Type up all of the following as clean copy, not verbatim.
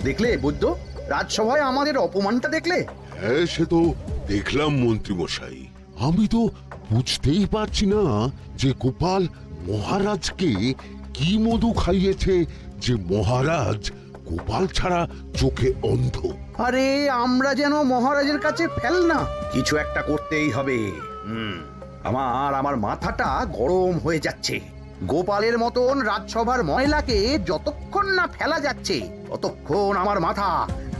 দেখলে বৈদ্য, রাজসভায় আমাদের অপমানটা দেখলে? হ্যাঁ, সে তো দেখলাম মন্ত্রী মশাই। আমি তো বুঝতেই পারছি না যে গোপাল মহারাজকে কি মধু খাইয়েছে যে মহারাজ গোপাল ছাড়া চোখে অন্ধ। আরে আমরা যেন মহারাজের কাছে ফেল না, কিছু একটা করতেই হবে। আমার মাথাটা গরম হয়ে যাচ্ছে। গোপালের মতন রাজসভার ময়লাকে যতক্ষণ না ফেলা যাচ্ছে ততক্ষণ আমার মাথা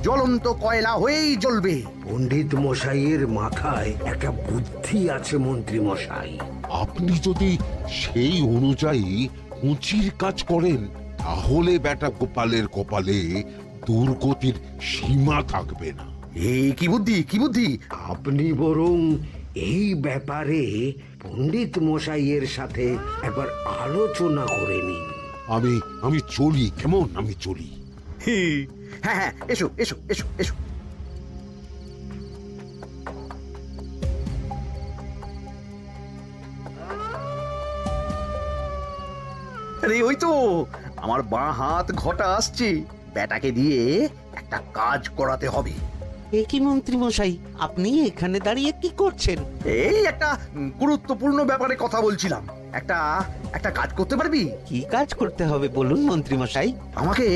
জ্বলন্ত কয়লা হয়েই জ্বলবে। পণ্ডিত মশাইয়ের মাথায় একটা বুদ্ধি আছে মন্ত্রী মশাই। আপনি যদি সেই অনুযায়ী উঁচির কাজ করেন তাহলে বেটা গোপালের কপালে দুর্গতির সীমা থাকবে না। এই কি বুদ্ধি, কি বুদ্ধি? আপনি বরং এই ব্যাপারে পণ্ডিত মশাইয়ের সাথে একবার আলোচনা করে নিন। আমি চলি, কেমন? আমি চলি। হ্যাঁ হ্যাঁ, এসো এসো এসো এসো। আরে ওই তো আমার বাঁ হাত ঘটা আসছে, বেটাকে দিয়ে একটা কাজ করাতে হবে। এ কি মন্ত্রী মশাই, আপনি এখানে দাঁড়িয়ে কি করছেন? এই একটা গুরুত্বপূর্ণ ব্যাপারে কথা বলছিলাম। একটা একটা কাজ করতে পারবি? কি কাজ করতে হবে বলুন মন্ত্রী মশাই। আমাকে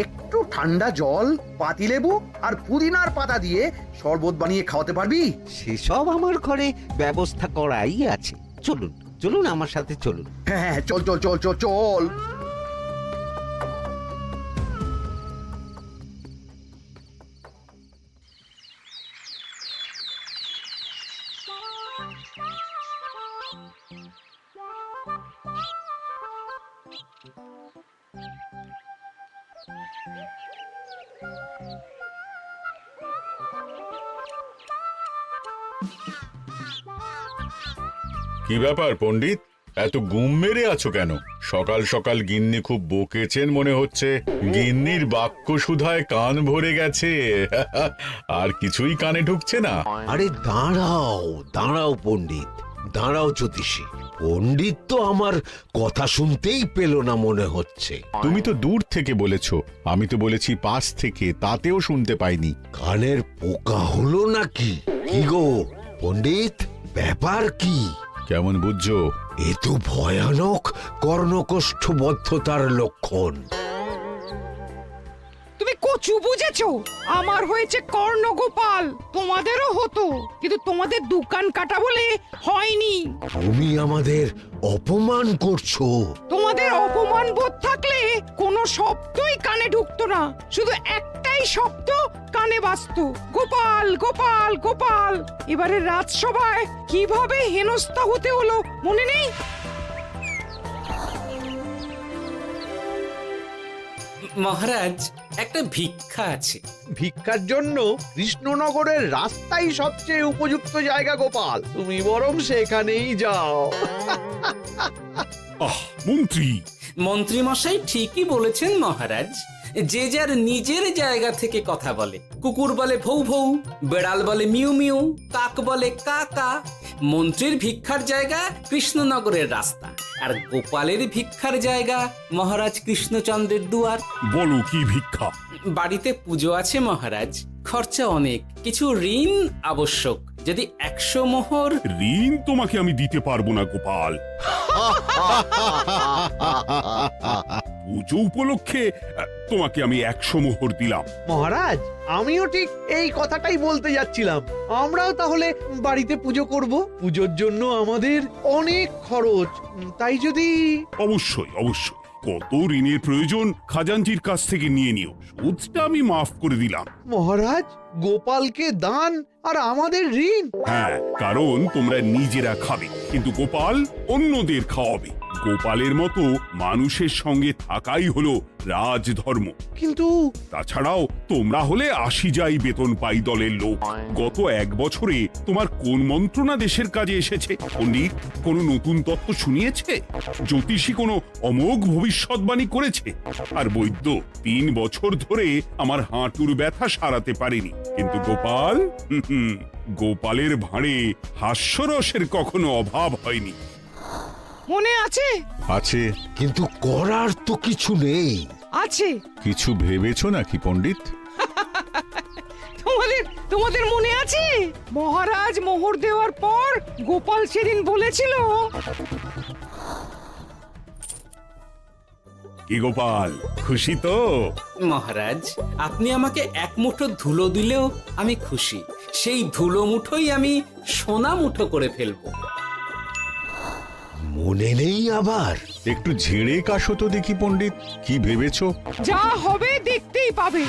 একটু ঠান্ডা জল, পাতিলেবু আর পুদিনার পাতা দিয়ে শরবত বানিয়ে খাওয়াতে পারবি? সেসব আমার ঘরে ব্যবস্থা করাই আছে। চলুন চলুন, আমার সাথে চলুন। হ্যাঁ হ্যাঁ, চল চল চল চল চল। কি ব্যাপার পণ্ডিত, এত গুম মেরে আছো কেন? সকাল সকাল গিন্নি খুব বকেছেন মনে হচ্ছে। গিন্নির বাক্য সুধায় কান ভরে গেছে, আর কিছুই কানে ঢুকছে না। আরে দাঁড়াও দাঁড়াও পণ্ডিত, দাঁড়াও জ্যোতিষী। পণ্ডিত তো আমার কথা শুনতেই পেল না মনে হচ্ছে। তুমি তো দূর থেকে বলেছ, আমি তো বলেছি পাশ থেকে, তাতেও শুনতে পাইনি। কানের পোকা হলো নাকি? কি গো পণ্ডিত, ব্যাপার কি? কেমন বুঝছো? এ তো ভয়ানক কর্ণকোষ্ঠবদ্ধতার লক্ষণ। তুমি কচু বুঝেছো? আমার হয়েছে কর্ণগোপাল, তোমাদেরও হতো, কিন্তু তোমাদের দোকান কাটা বলে হয়নি। তুমি আমাদের অপমান করছো। তোমাদের অপমান বোধ থাকলে কোনো শব্দই কানে ঢুকতো না, শুধু একটাই শব্দ কানে বাজতো, গোপাল গোপাল গোপাল। এবারে রাজসভায় কিভাবে হেনস্থা হতে হলো মনে নেই? মহারাজ, একটা ভিক্ষা আছে। ভিক্ষার জন্য কৃষ্ণনগরের রাস্তাই সবচেয়ে উপযুক্ত জায়গা গোপাল, তুমি বরং সেখানেই যাও। মন্ত্রী মন্ত্রী মশাই ঠিকই বলেছেন মহারাজ। যে যার নিজের জায়গা থেকে কথা বলে। কুকুর বলে ভৌ ভৌ, বেড়াল বলে মিউ মিউ, কাক বলে কা কা। মন্ত্রীর ভিক্ষার জায়গা কৃষ্ণনগরের রাস্তা, আর গোপালের ভিক্ষার জায়গা মহারাজ কৃষ্ণচন্দ্রের দুয়ার। বলো কি ভিক্ষা? বাড়িতে পুজো আছে মহারাজ, খরচা অনেক, কিছু ঋণ আবশ্যক। যদি 100 মোহর। ঋণ তোমাকে আমি দিতে পারবো না গোপাল। পুজো উপলক্ষে তোমাকে আমি 100 মোহর দিলাম। মহারাজ, আমিও ঠিক এই কথাটাই বলতে যাচ্ছিলাম। আমরাও তাহলে বাড়িতে পুজো করব। পুজোর জন্য আমাদের অনেক খরচ, তাই যদি... অবশ্যই অবশ্যই, কত ঋণের প্রয়োজন খাজাঞ্চির কাছ থেকে নিয়ে নিও, সুদটা আমি মাফ করে দিলাম। মহারাজ, গোপালকে দান আর আমাদের ঋণ? হ্যাঁ, কারণ তোমরা নিজেরা খাবে, কিন্তু গোপাল অন্যদের খাওয়াবে। গোপালের মতো মানুষের সঙ্গে থাকাই হলো রাজধর্ম। কিন্তু তাছাড়াও তোমরা হলে 80 যাই বেতন পাই দলের লোক। গত 1 বছরে তোমার কোন মন্ত্রণা দেশের কাজে এসেছে? পণ্ডিত কোনো নতুন তত্ত্ব শুনিয়েছে? জ্যোতিষী কোনো অমোঘ ভবিষ্যৎবাণী করেছে? আর বৈদ্য 3 বছর ধরে আমার হাঁটুর ব্যথা সারাতে পারেনি। কিন্তু গোপাল, গোপালের ভাঁড়ে হাস্যরসের কখনো অভাব হয়নি। মনে আছে? আছে। কিন্তু করার তো কিছু নেই। আছে। কিছু ভেবেছো নাকি পণ্ডিত? তোমাদের মনে আছে মহারাজ মোহর দেওয়ার পর গোপাল সেদিন বলেছিল, কি গোপাল, খুশি তো? মহারাজ, আপনি আমাকে এক মুঠো ধুলো দিলেও আমি খুশি। সেই ধুলো মুঠোই আমি সোনা মুঠো করে ফেলবো। মনে নেই আবার? একটু ঝেড়ে কাশো তো দেখি পণ্ডিত, কি ভেবেছো? যা হবে দেখতেই পাবে।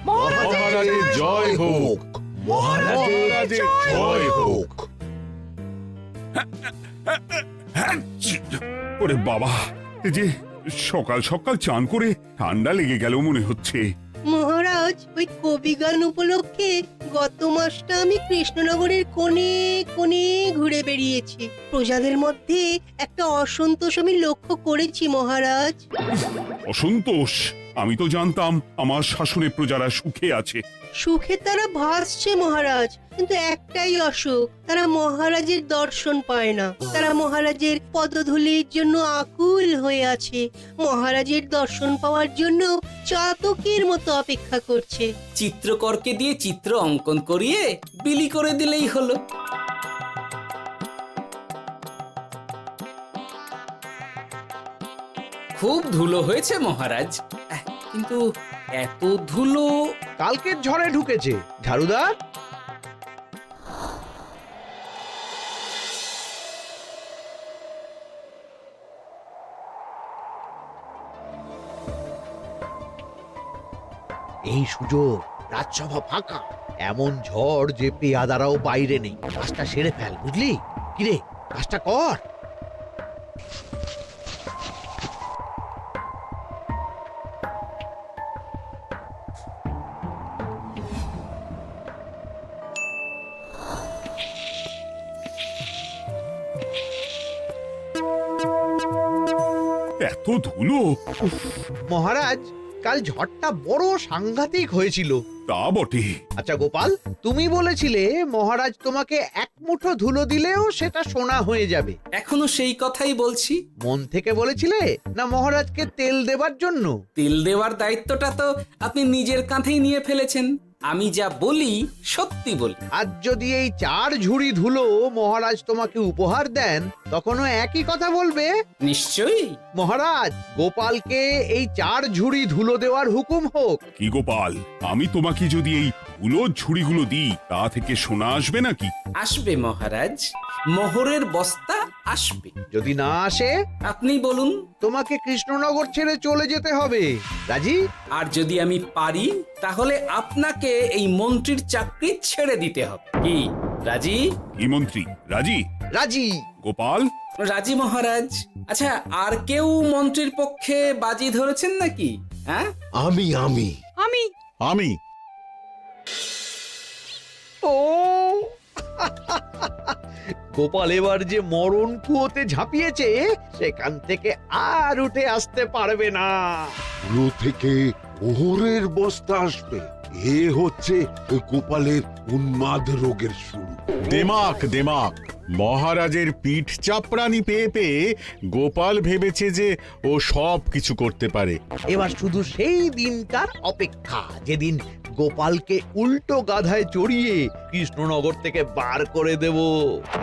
মহারাজের জয় হোক। মহারাজের জয় হোক। ওরে বাবা, এই যে সকাল সকাল চান করে ঠান্ডা লেগে গেল মনে হচ্ছে। মহারাজ, ওই কবি গান উপলক্ষে গত মাসটা আমি কৃষ্ণনগরের কোণে কোণে ঘুরে বেরিয়েছি। প্রজাদের মধ্যে একটা অসন্তোষ আমি লক্ষ্য করেছি মহারাজ। অসন্তোষ? আমি তো জানতাম আমার শাসনে প্রজারা সুখে আছে। সুখে তারা ভাসছে মহারাজ, কিন্তু একটাই অসুখ, তারা মহারাজের দর্শন পায় না। তারা মহারাজের পদধূলির জন্য আকুল হয়ে আছে, মহারাজের দর্শন পাওয়ার জন্য চাতকের মতো অপেক্ষা করছে। চিত্রকরকে দিয়ে চিত্র অঙ্কন করিয়ে বিলি করে দিলেই হলো। খুব ধুলো হয়েছে মহারাজ, কিন্তু এত ধুলো। কালকের ঝড়ে ঢুকেছে। ঝাড়ুদার, এই সুযোগ, রাজসভা ফাঁকা, এমন ঝড় যে পেয়াদারাও বাইরে নেই। কাজটা সেরে ফেল, বুঝলি? কিরে, কাজটা কর। এত ধুলো! উফ, মহারাজ, কাল ঝড়টা বড় সাংঘাতিক হয়েছিল। তা বটে। আচ্ছা গোপাল, তুমি বলেছিলে মহারাজ তোমাকে এক মুঠো ধুলো দিলেও সেটা সোনা হয়ে যাবে। এখনো সেই কথাই বলছি। মন থেকে বলেছিলে না মহারাজকে তেল দেবার জন্য? তেল দেওয়ার দায়িত্বটা তো আপনি নিজের কাঁধেই নিয়ে ফেলেছেন। আমি যা বলি সত্যি বলি। আজ যদি এই 4 ঝুড়ি ধুলো মহারাজ তোমাকে উপহার দেন, তখনও একই কথা বলবে? নিশ্চয়ই। মহারাজ, গোপালকে এই 4 ঝুড়ি ধুলো দেওয়ার হুকুম হোক। কি গোপাল, আমি তোমাকে যদি এই ধুলোর ঝুড়িগুলো দিই, তা থেকে সোনা আসবে নাকি? আসবে মহারাজ, মোহরের বস্তা আসবে। যদি না আসে, আপনি বলুন। তোমাকে কৃষ্ণনগর ছেড়ে চলে যেতে হবে। রাজি? আর যদি আমি পারি, তাহলে আপনাকে এই মন্ত্রীর চাকরি ছেড়ে দিতে হবে। কি রাজি? কি মন্ত্রী, রাজি? রাজি। গোপাল? রাজি মহারাজ। আচ্ছা, আর কেউ মন্ত্রীর পক্ষে বাজি ধরেছেন নাকি? হ্যাঁ, আমি আমি আমি আমি। ও গোপাল এবার যে মরণ কুয়োতে ঝাঁপিয়েছে, সেখান থেকে আর উঠে আসতে পারবে না। পুরো থেকে মোহরের বস্তা আসবে। এ হচ্ছে গোপালের উন্মাদ রোগের শুরু। দেমাক দেমাক, মহারাজের পিঠ চাপড়ানি পেয়ে পেয়ে গোপাল ভেবেছে যে ও সব কিছু করতে পারে। এবার শুধু সেই দিনটার অপেক্ষা, যেদিন গোপালকে উল্টো গাধায় চড়িয়ে কৃষ্ণনগর থেকে বার করে দেব।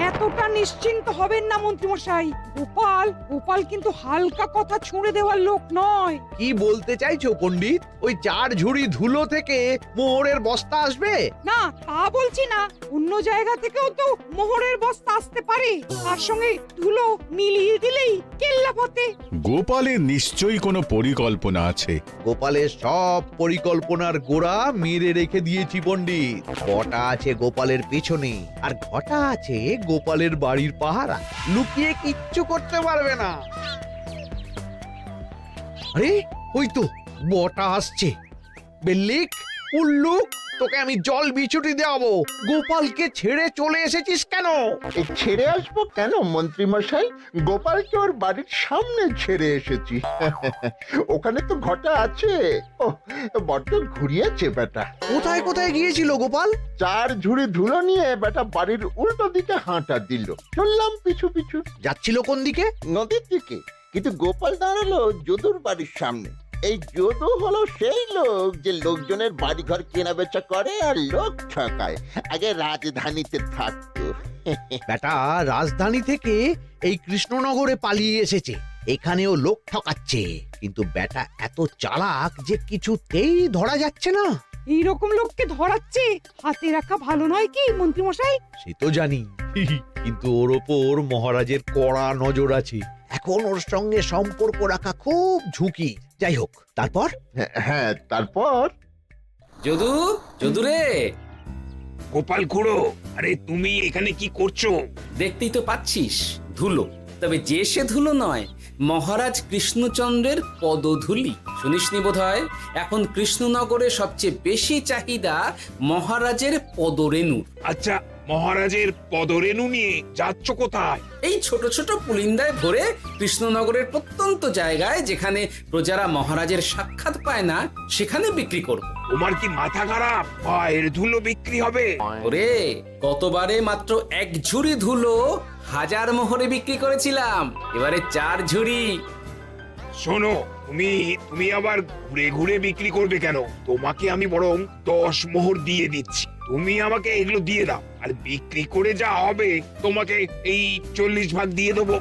এতটা নিশ্চিন্ত হবেন না মন্ত্রী মশাই। গোপাল কিন্তু হালকা কথা ছুঁড়ে দেওয়ার লোক নয়। কি বলতে চাইছো পণ্ডিত? ওই 4 ঝুড়ি ধুলো থেকে মোহরের বস্তা আসবে? না, তা বলছি না। অন্য জায়গা থেকেও তো মোহরের বস্তা আসতে পারে। তার সঙ্গে ধুলো মিলিয়ে দিলেই কেল্লা ফতে। গোপালের নিশ্চয়ই কোনো পরিকল্পনা আছে। গোপালের সব পরিকল্পনার গোড়া মেরে রেখে দিয়েছি পণ্ডিত। ঘটা আছে গোপালের পেছনে, আর ঘটা আছে গোপালের বাড়ির পাহারা। লুকিয়ে কিচ্ছু করতে পারবে না। আরে ওই তো বটা আসছে। বেল্লিক, উল্লুক, তোকে আমি জল বিছুটি দেওয়াবো। গোপালকে ছেড়ে চলে এসেছিস কেন? ছেড়ে আসবো কেন মন্ত্রী মশাই? গোপালকে ওর বাড়ির সামনে ছেড়ে এসেছি। ওখানে তো ঘটা আছে। ও বড্ড ঘুরিয়েছে বেটা। কোথায় কোথায় গিয়েছিল গোপাল? 4 ঝুড়ি ধুলো নিয়ে বেটা বাড়ির উল্টো দিকে হাঁটা দিল। চললাম পিছু পিছু যাচ্ছিল কোন দিকে? নদীর দিকে, কিন্তু গোপাল দাঁড়ালো যদুর বাড়ির সামনে। এই যদু হলো সেই লোক যে লোকজনের বাড়িঘর কেনা বেচা করে আর লোক ঠকায়। আগে রাজধানীতে থাকতো। বেটা রাজধানী থেকে এই কৃষ্ণনগরে পালিয়ে এসেছে, এখানেও লোক ঠকাচ্ছে। কিন্তু বেটা এত চালাক যে কিছুতেই ধরা যাচ্ছে না। এইরকম লোককে ধরাচ্ছে হাতে রাখা ভালো নয় কি মন্ত্রী মশাই? সে তো জানি, কিন্তু ওর ওপর মহারাজের কড়া নজর আছে। এখন ওর সঙ্গে সম্পর্ক রাখা খুব ঝুঁকি। যাই হোক, তারপর? হ্যাঁ তারপর যদু, যদু রে, গোপাল খুড়ো, আরে তুমি এখানে কি করছো? দেখতেই তো পাচ্ছিস ধুলো। তবে যে সে ধুলো নয়, মহারাজ কৃষ্ণচন্দ্রের পদধূলি। শুনিসনি বোধহয় এখন কৃষ্ণনগরে সবচেয়ে বেশি চাহিদা মহারাজের পদরেণু। আচ্ছা, মহারাজের পদরেণু নিয়ে যাচ্ছ কোথায়? এই ছোট ছোট পুলিন্দায় ভরে কৃষ্ণনগরের প্রত্যন্ত জায়গায় যেখানে প্রজারা মহারাজের সাক্ষাৎ পায় না সেখানে বিক্রি করব। তোমার কি মাথা খারাপ? পায়ের ধুলো বিক্রি হবে? ওরে, গতবারে মাত্র 1 ঝুড়ি ধুলো 1000 মোহরে বিক্রি করেছিলাম, এবারে 4 ঝুড়ি। শোনো, তুমি আবার ঘুরে ঘুরে বিক্রি করবে কেন? তোমাকে আমি বরং 10 মোহর দিয়ে দিচ্ছি। তুমি আমাকে এগুলো দিয়ে দাও, আর বিক্রি করে যা হবে তোমাকে এই 40 ভাগ দিয়ে দেবো।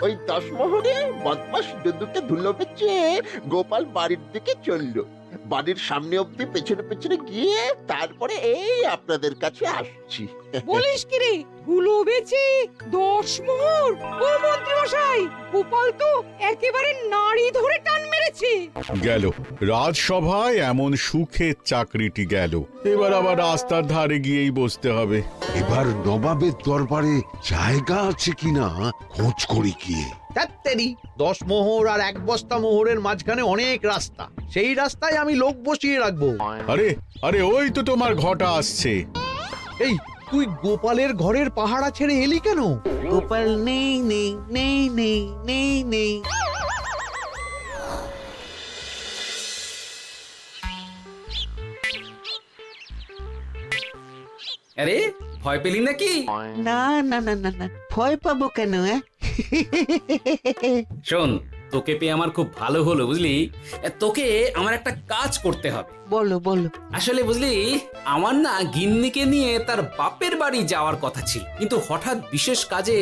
ওই 10 মোহরে বদমাস যদুকে ধুলো বেচে গোপাল বাড়ির দিকে চললো। বাড়ির সামনে অব্দি পেছনে পেছনে গিয়ে তারপরে এই আপনাদের কাছে আসছি। বলিস কি রে, ধুলো বেচে 10 মোহর? ও মন্ত্রী মশাই, গোপাল তো একেবারে নাড়ি ধরে টান মেরেছে। গেল রাজসভায় এমন সুখে চাকরিটি গেল, এবার আবার রাস্তার ধারে গিয়েই বসতে হবে। এবার নবাবের দরবারে জায়গা আছে কিনা খোঁজ করি গিয়ে। তাত্তেরি, 10 মোহর আর 1 বস্তা মোহরের মাঝখানে অনেক রাস্তা, সেই রাস্তায় আমি লোক বসিয়ে রাখবো। আরে আরে, ওই তো তোমার ঘটা আসছে। এই, তুই গোপালের ঘরের পাহারা ছেড়ে এলি কেন? গোপাল নেই নেই নেই নেই নেই নেই। আরে, ভয় পেলি নাকি? না না না না না, ভয় পাবো কেন? শোন, তোকে পেয়ে আমার খুব ভালো হলো বুঝলি। তোকে আমার একটা কাজ করতে হবে। বলো বলো। আসলে বুঝলি, আমার না গিন্নিকে নিয়ে তার বাপের বাড়ি যাওয়ার কথা ছিল, কিন্তু হঠাৎ বিশেষ কাজে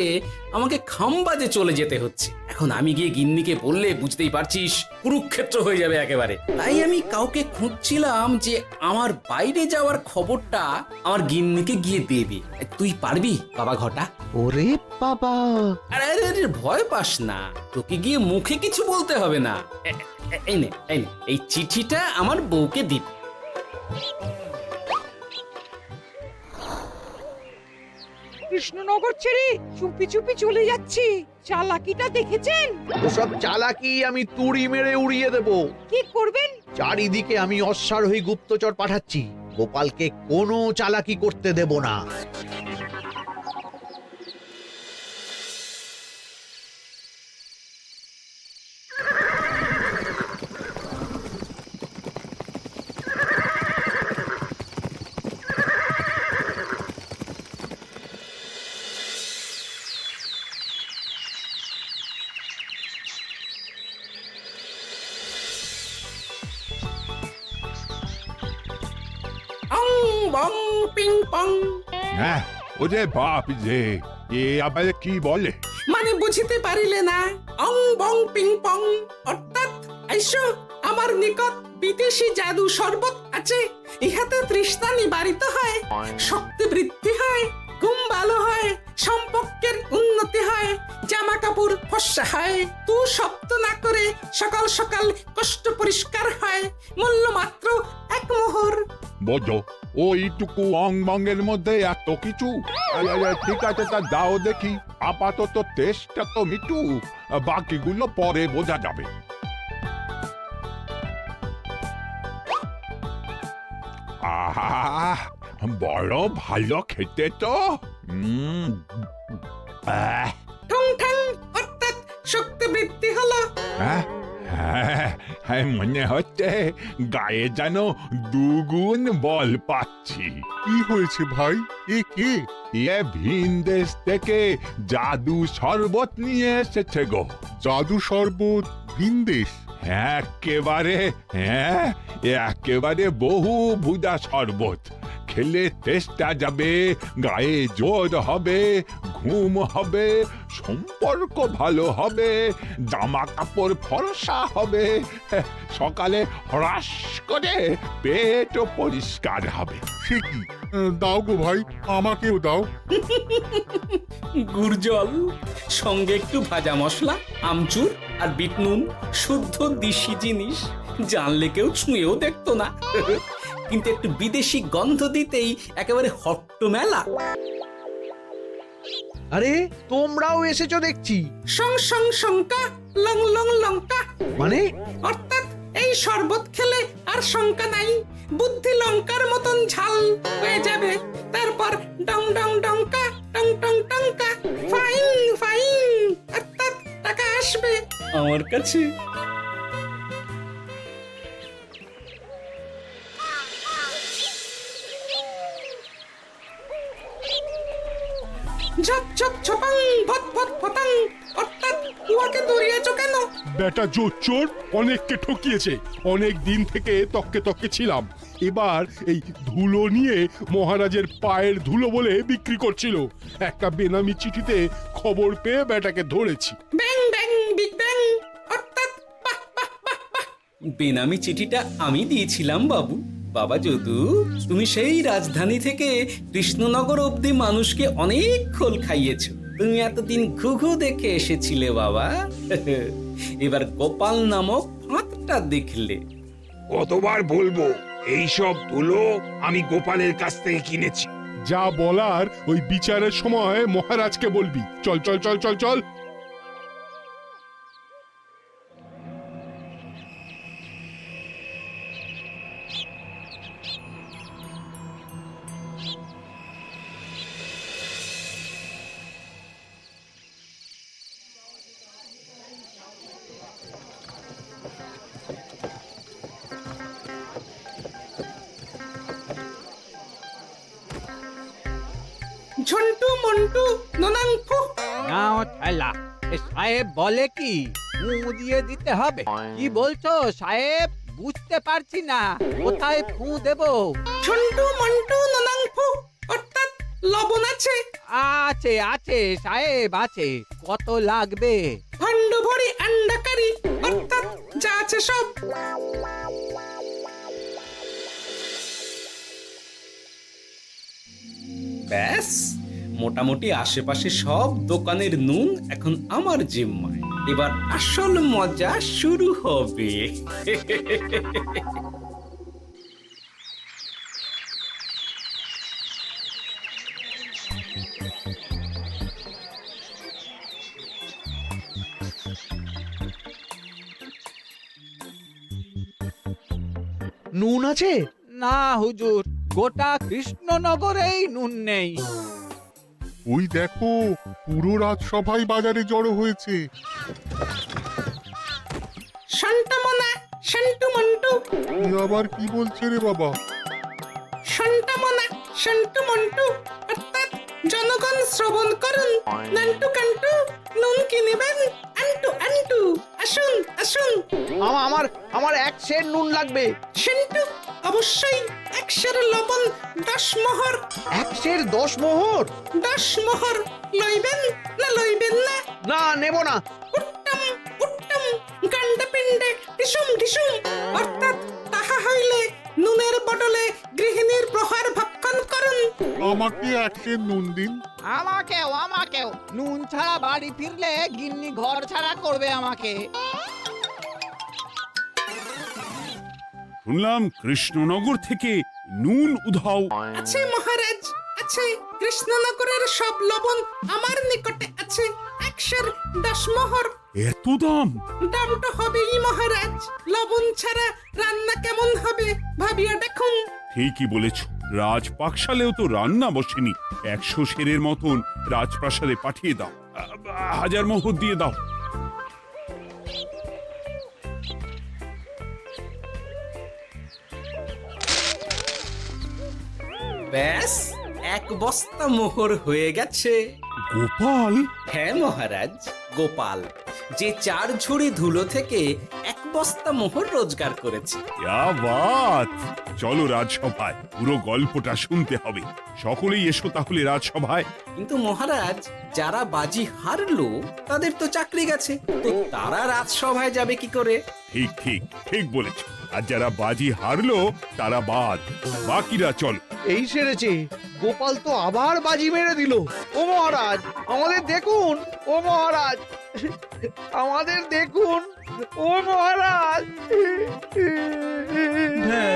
আমাকে খামবাজে চলে যেতে হচ্ছে। এখন আমি গিয়ে গিন্নিকে বললে বুঝতেই পারছিস কুরুক্ষেত্র হয়ে যাবে একেবারে। তাই আমি কাউকে খুঁজছিলাম যে আমার বাইরে যাওয়ার খবরটা আমার গিন্নিকে গিয়ে দেবে। তুই পারবি বাবা ঘটা? ওরে বাবা, আরে আরে আরে, ভয় পাস না, তোকে গিয়ে মুখে কিছু বলতে হবে না। এই নে, এই চিঠিটা আমার বউকে দিবি। কৃষ্ণনগর ছেড়ে চুপি চুপি চলে যাচ্ছি, চালাকিটা দেখেছেন? ওসব চালাকি আমি তুড়ি মেরে উড়িয়ে দেব। কি করবেন? চারিদিকে আমি অশ্বারোহী গুপ্তচর পাঠাচ্ছি, গোপালকে কোনো চালাকি করতে দেব না। অং বং পিং পং। হ্যাঁ, ওরে বাপ যে, এ আবার কি বলে? মানে বুঝিতে পারিলে না? অং বং পিং পং অর্থাৎ আইসো আমার নিকট বিদেশি জাদু শরবত আছে। ইহাতে তৃষ্ণা নিবারিত হয়, শক্তি বৃদ্ধি হয়, ঘুম ভালো হয়, সম্পর্কের উন্নতি হয়, জামা কাপড় ফর্সা হয়, তু শব্দ না করে সকাল সকাল কষ্ট পরিষ্কার হয়, মূল্য মাত্র 1 মোহর। বোঝো, ওইটুকু অং বঙ্গের মধ্যে এত কিছু? ঠিক আছে, তা দাও দেখি। আপাতত টেস্টটা তো মিটু, বাকিগুলো পরে বোঝা যাবে। আহা বড় ভালো খেতে তো আহ, ঠং ঠং অর্থাৎ শক্তি বৃদ্ধি হলো। হ্যাঁ, হ্যাঁ, মনে হচ্ছে গায়ে যেন দুগুণ বল পাচ্ছি। কি হয়েছে ভাই? এ কে? এ ভিন দেশ থেকে জাদু শরবত নিয়ে এসেছে গো। জাদু শরবত ভিন দেশ? একেবারে, হ্যাঁ, একেবারে বহু ভুজা শরবত। খেলে তেষ্টা যাবে, গায়ে জোর হবে, ঘুম হবে, সম্পর্ক ভালো হবে, জামা কাপড় ফর্সা হবে, সকালে হ্রাস করে পেটও পরিষ্কার হবে। সে কি? দাও গো ভাই, আমাকেও দাও। গুড় জল, সঙ্গে একটু ভাজা মশলা, আমচুর আর বিট নুন, শুদ্ধ দেশি জিনিস। জানলে কেউ ছুঁয়েও দেখতো না, কিন্তু একটু বিদেশি গন্ধ দিতেই একেবারে হট্ট মেলা। আরে তোমরাও এসেছো দেখছি। সং সং শঙ্কা, লং লং লঙ্কা। মানে অর্থাৎ এই শরবত খেলে আর শঙ্কা নাই, বুদ্ধি লঙ্কার মতন ঝাল হয়ে যাবে। তারপর ডং ডং ডঙ্কা, টং টং টঙ্কা, ফাইন ফাইন, অর্থাৎ টাকা আসবে আমার কাছে। ঝপ ঝপ ঝপাং, ভট ভট ফটাং। অর্থাৎ উহাকে দৌড়িয়েছ কেন? বেটা চোর অনেককে ঠকিয়েছে। অনেক দিন থেকে তককে তককে ছিলাম। এবার এই ধুলো নিয়ে মহারাজের পায়ের ধুলো বলে বিক্রি করছিল। একটা বেনামি চিঠিতে খবর পেয়ে বেটাকে ধরেছি। ব্যাং ব্যাং বিগ ব্যাং। অর্থাৎ বাহ বাহ বাহ বাহ। বেনামি চিঠিটা আমি দিয়েছিলাম বাবু। বাবা যদু, তুমি সেই রাজধানী থেকে কৃষ্ণনগর অবধি মানুষকে অনেক খোল খাইয়েছো। তুমি এতদিন ঘুঘু দেখে এসেছিলে বাবা, এবার গোপাল নামক ফাঁদটা দেখলে। কতবার বলবো এইসব ধুলো আমি গোপালের কাছ থেকে কিনেছি। যা বলার ওই বিচারের সময় মহারাজকে বলবি। চল চল চল চল চল। ঝন্টু মন্টু ননাং ফু। নাও ঠেলা। সাহেব বলে কি ফু দিয়ে দিতে হবে? কি বলছো সাহেব? বুঝতে পারছি না, কোথায় ফু দেব? ঝন্টু মন্টু ননাং ফু। অর্থাৎ লবণ আছে? আছে আছে সাহেব আছে। কত লাগবে? ভান্ড ভরি আন্ডাকারি। অর্থাৎ যা আছে সব। ব্যাস, মোটামুটি আশেপাশে সব দোকানের নুন এখন আমার জিম্মায়। এবার আসল মজা শুরু হবে। নুন আছে? না হুজুর, গোটা কৃষ্ণনগরেই নুন নেই। ওই দেখো, পুরো রাজসভাই বাজারে জড়ো হয়েছে। শান্তামনা, শান্টু মন্টু। আবার কি বলছে রে বাবা? শান্তামনা, শান্টু মন্টু। অর্থাৎ জনগণ শ্রবণ করুন। নান্টু কান্টু, নুন কিনিবেন আন্টু আন্টু। আসুন আসুন। আমার এক সের নুন লাগবে। শান্টু, অবশ্যই 100 লবণ 10 মোহর। এক সের 10 মোহর? 10 মোহর লইবেন না লইবেন না? না, নেব না। উত্তম উত্তম, গান্ডা পিণ্ডে ঢিসুম ঢিসুম। অর্থাৎ তাহা হইলে নুনের বদলে গৃহিণীর প্রহার ভক্ষণ করুন। আমাকে একটা নুন দিন। আমাকেও নুন ছাড়া বাড়ি ফিরলে গিন্নি ঘর ছাড়া করবে আমাকে। শুনলাম কৃষ্ণনগর থেকে নুন উধাও। আছে মহারাজ, আছে। কৃষ্ণনগরের সব লবণ আমার নিকটে আছে। 110 মোহর। এত দাম? দাম তো হবেই মহারাজ। লবণ ছাড়া রান্না কেমন হবে ভাবিয়া দেখুন। ঠিকই বলেছ, রাজপাকশালেও তো রান্না বসেনি। 100 সেরের মতন রাজপ্রাসাদে পাঠিয়ে দাও। 1000 মোহর দিয়ে দাও। ব্যাস 1 বস্তা মোহর হয়ে গেছে। গোপাল, হ্যাঁ মহারাজ, গোপাল যে 4 ঝুড়ি ধুলো থেকে 1 বস্তা মোহর রোজগার করেছে। ইয়া বাত! চলো রাজসভায়, পুরো গল্পটা শুনতে হবে। সকলেই এসো তাহলে রাজসভায়। কিন্তু মহারাজ, যারা বাজি হারলো তাদের তো চাকরি গেছে, তো তারা রাজসভায় যাবে কি করে? ঠিক ঠিক ঠিক বলেছ। আর যারা বাজি হারলো তারা বাদ, বাকিরা চলো। এই সেরেছে, গোপাল তো আবার বাজি মেরে দিল। ও মহারাজ, আমাদের দেখুন। ও মহারাজ, আমাদের দেখুন। ও মহারাজ। হ্যাঁ